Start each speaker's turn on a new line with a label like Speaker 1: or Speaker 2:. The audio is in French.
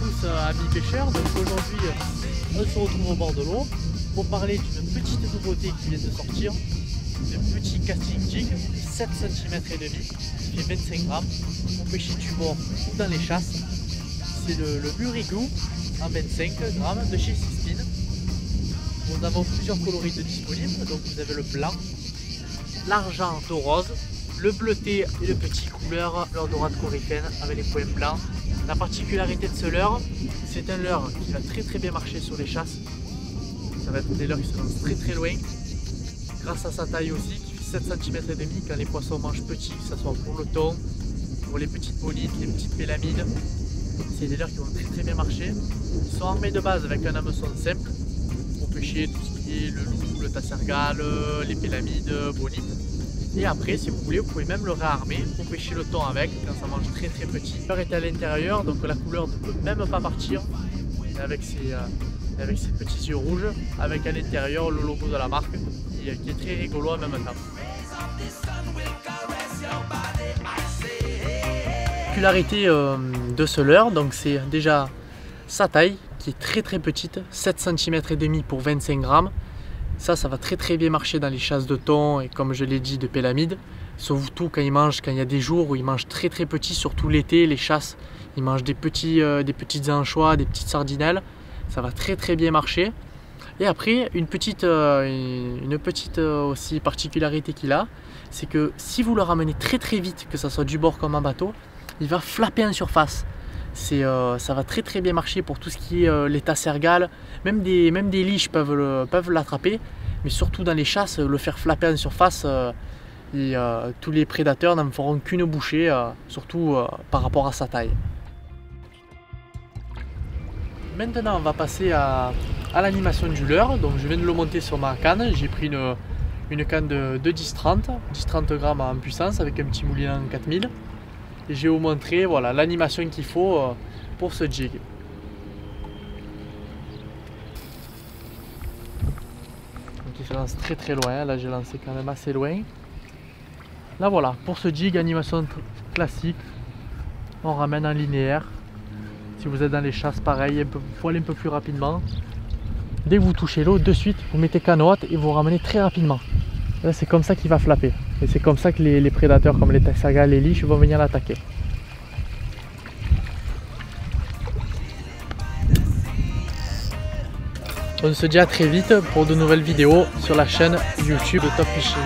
Speaker 1: tous amis pêcheurs. Donc aujourd'hui on se retrouve au bord de l'eau pour parler d'une petite nouveauté qui vient de sortir. Un petit casting jig de 7 cm et demi qui fait 25 grammes pour pêcher du bord ou dans les chasses. C'est le Murigou en 25 grammes de chez Seaspin. Nous avons plusieurs coloris disponibles, donc vous avez le blanc, l'argent au rose, le bleuté et le petit couleur, leurre dorade coryphène avec les points blancs. La particularité de ce leurre, c'est un leurre qui va très bien marcher sur les chasses. Ça va être des leurres qui se lancent très loin, grâce à sa taille aussi, qui fait 7 cm et demi quand les poissons mangent petits, que ce soit pour le thon, pour les petites bonites, les petites pélamides. C'est des leurres qui vont très bien marcher. Ils sont armés de base avec un hameçon simple pour pêcher tout ce qui est le loup, le tassergale, les pélamides, bonites. Et après, si vous voulez, vous pouvez même le réarmer pour pêcher le thon avec quand ça mange très petit. Le leurre est à l'intérieur, donc la couleur ne peut même pas partir avec ses petits yeux rouges, avec à l'intérieur le logo de la marque qui est très rigolo en même temps. La particularité de ce leurre, donc c'est déjà sa taille qui est très petite, 7 cm et demi pour 25 grammes. Ça va très bien marcher dans les chasses de thon et comme je l'ai dit de pélamides, surtout quand il y a des jours où il mange très petit, surtout l'été, les chasses, il mange des petites anchois, des petites sardinelles, ça va très bien marcher. Et après, une petite aussi particularité qu'il a, c'est que si vous le ramenez très vite, que ce soit du bord comme en bateau, il va flapper en surface. Ça va très bien marcher pour tout ce qui est les tassergales, même des liches peuvent l'attraper, mais surtout dans les chasses, le faire flapper en surface, tous les prédateurs n'en feront qu'une bouchée, surtout par rapport à sa taille. Maintenant on va passer à l'animation du leurre. Donc je viens de le monter sur ma canne, j'ai pris une canne de 10-30 grammes en puissance avec un petit moulin 4000. Et je vais vous montrer voilà, l'animation qu'il faut pour ce jig. Donc il se lance très loin, là j'ai lancé quand même assez loin. Là voilà, pour ce jig, animation classique, on ramène en linéaire. Si vous êtes dans les chasses, pareil, il faut aller un peu plus rapidement. Dès que vous touchez l'eau, de suite, vous mettez canne haute et vous ramenez très rapidement. C'est comme ça qu'il va flapper. Et c'est comme ça que les prédateurs comme les tassergales, les liches vont venir l'attaquer. On se dit à très vite pour de nouvelles vidéos sur la chaîne YouTube de Top Fishing.